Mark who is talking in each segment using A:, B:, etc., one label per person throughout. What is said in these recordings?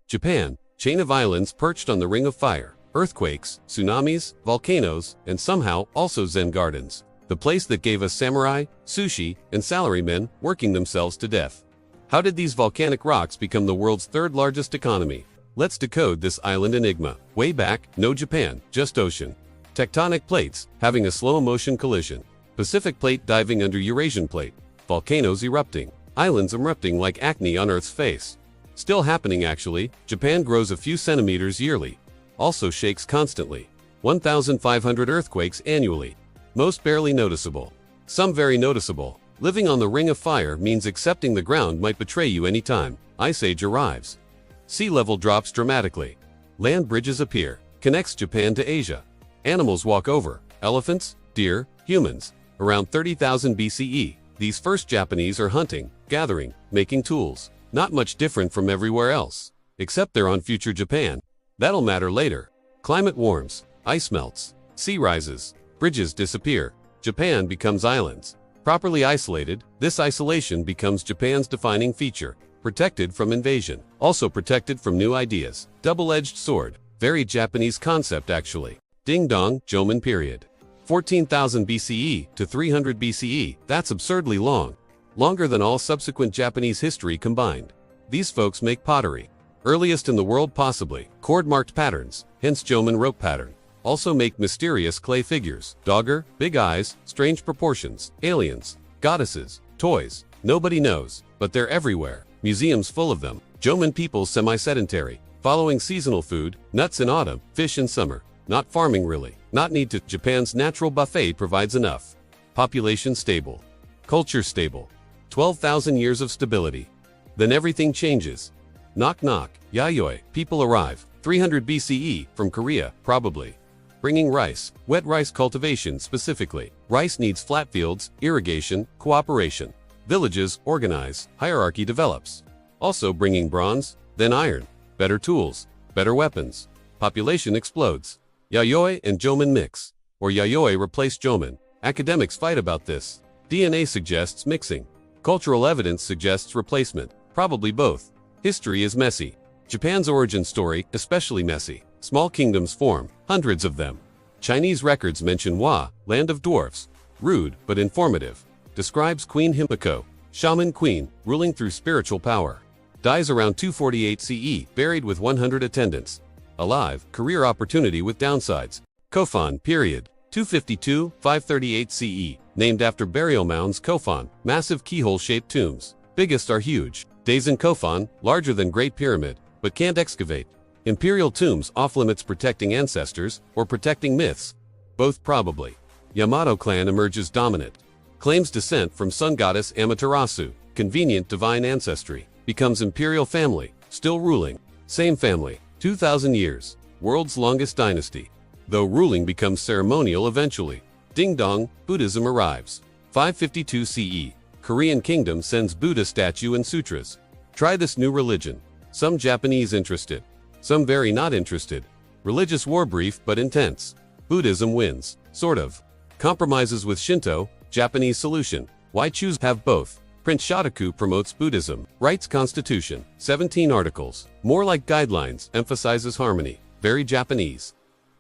A: Japan, chain of islands perched on the Ring of Fire. Earthquakes, tsunamis, volcanoes, and somehow also Zen gardens. The place that gave us samurai, sushi, and salarymen working themselves to death. How did these volcanic rocks become the world's third largest economy? Let's decode this island enigma. Way back, no Japan, just ocean. Tectonic plates, having a slow motion collision. Pacific plate diving under Eurasian plate. Volcanoes erupting. Islands erupting like acne on Earth's face. Still happening actually. Japan grows a few centimeters yearly. Also shakes constantly. 1,500 earthquakes annually. Most barely noticeable. Some very noticeable. Living on the Ring of Fire means accepting the ground might betray you anytime. Ice Age arrives. Sea level drops dramatically. Land bridges appear. Connects Japan to Asia. Animals walk over. Elephants, deer, humans. Around 30,000 BCE, these first Japanese are hunting, gathering, making tools. Not much different from everywhere else. Except they're on future Japan. That'll matter later. Climate warms. Ice melts. Sea rises. Bridges disappear. Japan becomes islands. Properly isolated, this isolation becomes Japan's defining feature. Protected from invasion. Also protected from new ideas. Double-edged sword. Very Japanese concept actually. Ding dong, Jomon period. 14,000 BCE to 300 BCE, that's absurdly long. Longer than all subsequent Japanese history combined. These folks make pottery. Earliest in the world possibly. Cord-marked patterns, hence Jomon rope pattern. Also make mysterious clay figures. Dogger, big eyes, strange proportions, aliens, goddesses, toys. Nobody knows, but they're everywhere. Museums full of them. Jomon people semi-sedentary. Following seasonal food, nuts in autumn, fish in summer. Not farming really. Not need to. Japan's natural buffet provides enough. Population stable. Culture stable. 12,000 years of stability. Then everything changes. Knock knock, yayoi, people arrive. 300 BCE, from Korea, probably. Bringing rice, wet rice cultivation specifically. Rice needs flat fields, irrigation, cooperation. Villages organize, hierarchy develops. Also bringing bronze, then iron. Better tools, better weapons. Population explodes. Yayoi and Jomon mix. Or Yayoi replace Jomon. Academics fight about this. DNA suggests mixing. Cultural evidence suggests replacement. Probably both. History is messy. Japan's origin story, especially messy. Small kingdoms form, hundreds of them. Chinese records mention Wa, land of dwarfs. Rude, but informative. Describes Queen Himiko, shaman queen, ruling through spiritual power. Dies around 248 CE, buried with 100 attendants. Alive, career opportunity with downsides. Kofan, period. 252-538 CE, named after burial mounds. Kofan, massive keyhole-shaped tombs. Biggest are huge. Days in Kofan, larger than Great Pyramid, but can't excavate. Imperial tombs off-limits protecting ancestors, or protecting myths. Both probably. Yamato clan emerges dominant. Claims descent from sun goddess Amaterasu, convenient divine ancestry. Becomes imperial family, still ruling. Same family, 2,000 years. World's longest dynasty. Though ruling becomes ceremonial eventually. Ding dong, Buddhism arrives. 552 CE. Korean kingdom sends Buddha statue and sutras. Try this new religion. Some Japanese interested. Some very not interested. Religious war brief but intense. Buddhism wins. Sort of. Compromises with Shinto. Japanese solution. Why choose have both? Prince Shotoku promotes Buddhism. Writes constitution. 17 articles. More like guidelines. Emphasizes harmony. Very Japanese.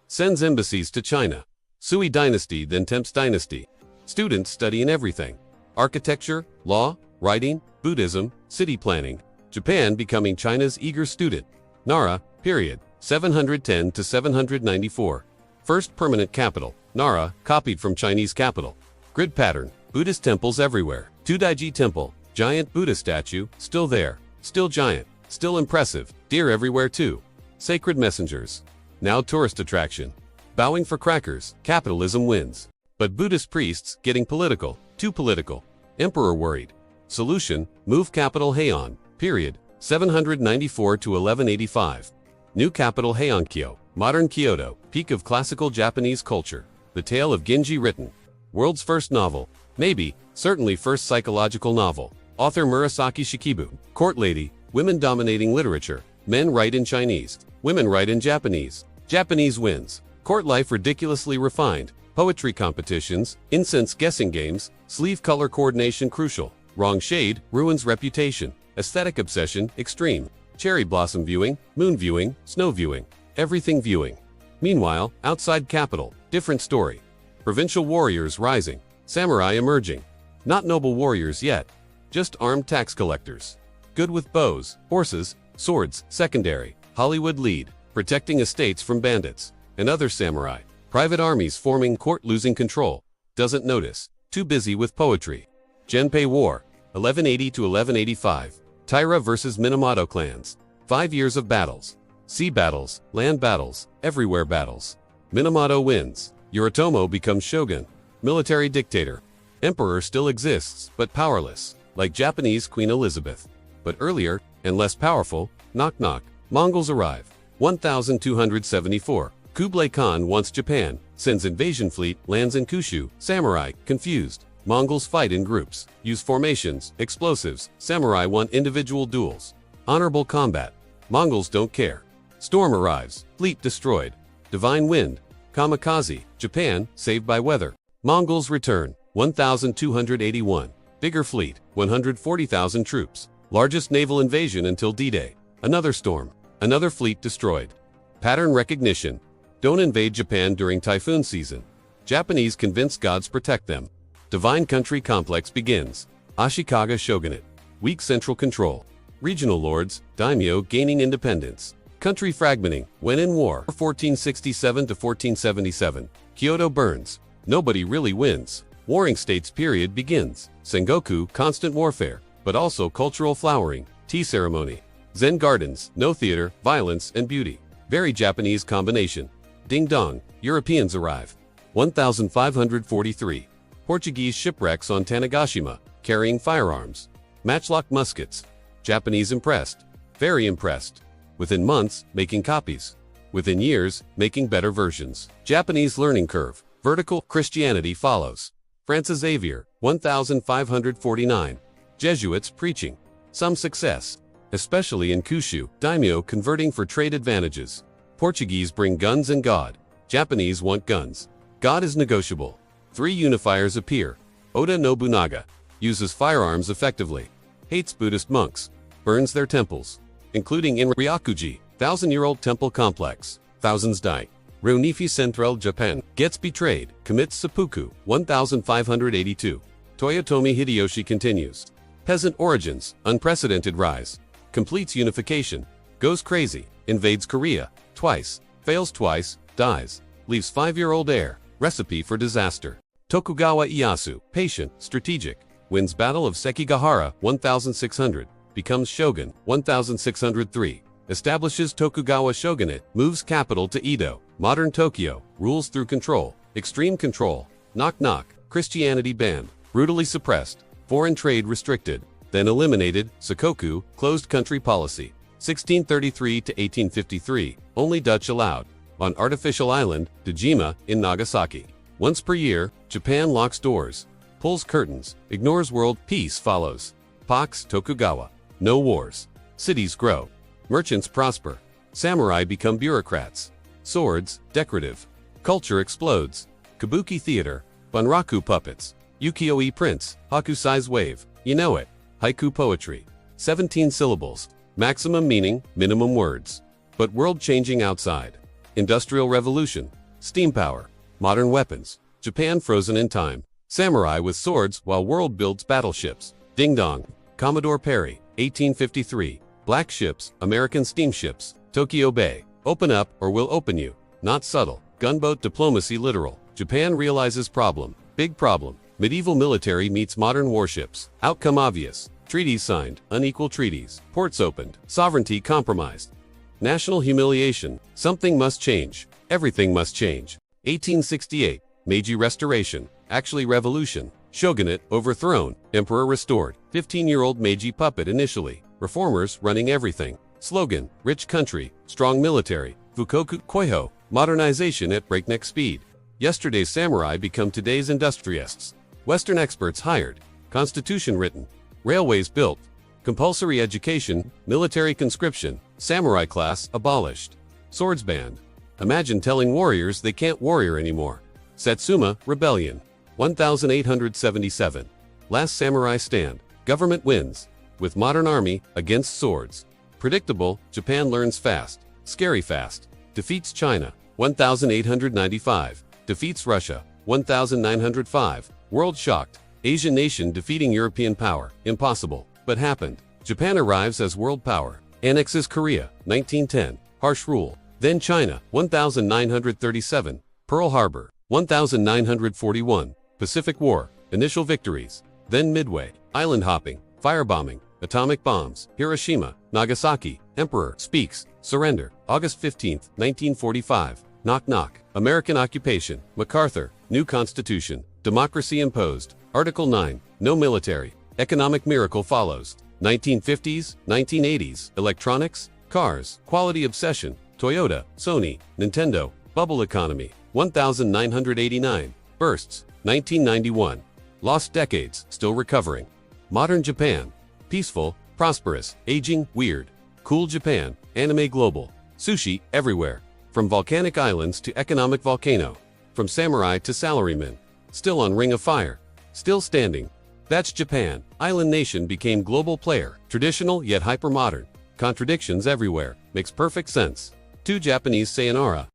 A: Sends embassies to China. Sui dynasty then tempts dynasty. Students study in everything. Architecture, law, writing, Buddhism, city planning. Japan becoming China's eager student. Nara, period. 710 to 794. First permanent capital. Nara, copied from Chinese capital. Grid pattern. Buddhist temples everywhere. Tudaiji Temple. Giant Buddha statue, still there. Still giant. Still impressive. Deer everywhere too. Sacred messengers. Now tourist attraction. Bowing for crackers. Capitalism wins. But Buddhist priests getting political. Too political. Emperor worried. Solution, move capital Heian, period. 794 to 1185. New capital Heiankyo. Modern Kyoto. Peak of classical Japanese culture. The tale of Genji written. World's first novel. Maybe, certainly first psychological novel. Author Murasaki Shikibu. Court lady. Women dominating literature. Men write in Chinese. Women write in Japanese. Japanese wins. Court life ridiculously refined. Poetry competitions. Incense guessing games. Sleeve color coordination crucial. Wrong shade ruins reputation. Aesthetic obsession extreme. Cherry blossom viewing, moon viewing, snow viewing, everything viewing. Meanwhile, outside capital, different story. Provincial warriors rising, samurai emerging. Not noble warriors yet, just armed tax collectors. Good with bows, horses, swords, secondary. Hollywood lead, protecting estates from bandits. And other samurai. Private armies forming court losing control. Doesn't notice, too busy with poetry. Genpei War, 1180 to 1185. Taira versus Minamoto clans. 5 years of battles. Sea battles, land battles, everywhere battles. Minamoto wins. Yoritomo becomes shogun. Military dictator. Emperor still exists, but powerless, like Japanese Queen Elizabeth. But earlier, and less powerful, knock knock, Mongols arrive. 1274. Kublai Khan wants Japan, sends invasion fleet, lands in Kyushu. Samurai, confused. Mongols fight in groups, use formations, explosives. Samurai want individual duels. Honorable combat. Mongols don't care. Storm arrives, fleet destroyed. Divine wind. Kamikaze, Japan, saved by weather. Mongols return, 1281. Bigger fleet, 140,000 troops. Largest naval invasion until D-Day. Another storm. Another fleet destroyed. Pattern recognition. Don't invade Japan during typhoon season. Japanese convince gods protect them. Divine country complex begins. Ashikaga shogunate. Weak central control. Regional lords, daimyo gaining independence. Country fragmenting, when in war. 1467 to 1477. Kyoto burns. Nobody really wins. Warring states period begins. Sengoku, constant warfare, but also cultural flowering, tea ceremony. Zen gardens, no theater, violence, and beauty. Very Japanese combination. Ding dong, Europeans arrive. 1543. Portuguese shipwrecks on Tanegashima, carrying firearms. Matchlock muskets. Japanese impressed. Very impressed. Within months, making copies. Within years, making better versions. Japanese learning curve. Vertical Christianity follows. Francis Xavier, 1549. Jesuits preaching. Some success. Especially in Kyushu, daimyo converting for trade advantages. Portuguese bring guns and God. Japanese want guns. God is negotiable. 3 unifiers appear. Oda Nobunaga uses firearms effectively. Hates Buddhist monks. Burns their temples, including in Ryakuji, 1,000-year-old temple complex. Thousands die. Reunifi Central Japan gets betrayed, commits seppuku. 1582. Toyotomi Hideyoshi continues. Peasant origins, unprecedented rise. Completes unification. Goes crazy, invades Korea. Twice, fails twice, dies. Leaves 5-year-old heir. Recipe for disaster. Tokugawa Ieyasu, patient, strategic. Wins Battle of Sekigahara, 1600. Becomes shogun, 1603. Establishes Tokugawa shogunate, moves capital to Edo. Modern Tokyo, rules through control. Extreme control. Knock knock, Christianity banned. Brutally suppressed. Foreign trade restricted. Then eliminated. Sengoku, closed country policy. 1633 to 1853, only Dutch allowed. On artificial island, Dejima, in Nagasaki. Once per year, Japan locks doors. Pulls curtains, ignores world peace follows. Pax Tokugawa. No wars. Cities grow. Merchants prosper. Samurai become bureaucrats. Swords, decorative. Culture explodes. Kabuki theater. Bunraku puppets. Ukiyo-e prints. Hakusai's wave. You know it. Haiku poetry. 17 syllables. Maximum meaning, minimum words. But world-changing outside. Industrial revolution. Steam power. Modern weapons. Japan frozen in time. Samurai with swords while world builds battleships. Ding dong. Commodore Perry, 1853. Black ships, American steamships. Tokyo Bay. Open up or we'll open you. Not subtle. Gunboat diplomacy literal. Japan realizes problem. Big problem. Medieval military meets modern warships. Outcome obvious. Treaties signed. Unequal treaties. Ports opened. Sovereignty compromised. National humiliation. Something must change. Everything must change. 1868. Meiji Restoration. Actually revolution. Shogunate overthrown. Emperor restored. 15-year-old Meiji puppet initially. Reformers running everything. Slogan. Rich country. Strong military. Fukoku Koiho. Modernization at breakneck speed. Yesterday's samurai become today's industrialists. Western experts hired. Constitution written. Railways built. Compulsory education. Military conscription. Samurai class abolished. Swords banned. Imagine telling warriors they can't warrior anymore. Satsuma Rebellion. 1877. Last samurai stand. Government wins. With modern army against swords. Predictable, Japan learns fast. Scary fast. Defeats China, 1895. Defeats Russia, 1905. World shocked. Asian nation defeating European power. Impossible. But happened. Japan arrives as world power. Annexes Korea, 1910. Harsh rule. Then China, 1937. Pearl Harbor, 1941. Pacific War. Initial victories. Then Midway. Island hopping. Firebombing. Atomic bombs. Hiroshima. Nagasaki. Emperor speaks. Surrender. August 15, 1945. Knock knock. American occupation. MacArthur. New Constitution. Democracy imposed. Article 9. No military. Economic miracle follows. 1950s, 1980s. Electronics. Cars. Quality obsession. Toyota. Sony. Nintendo. Bubble economy. 1989. Bursts. 1991. Lost decades. Still recovering. Modern Japan. Peaceful. Prosperous. Aging. Weird. Cool Japan. Anime global. Sushi everywhere. From volcanic islands to economic volcano. From samurai to salaryman. Still on Ring of Fire. Still standing. That's Japan. Island nation became global player. Traditional yet hypermodern. Contradictions everywhere. Makes perfect sense. To Japanese sayonara.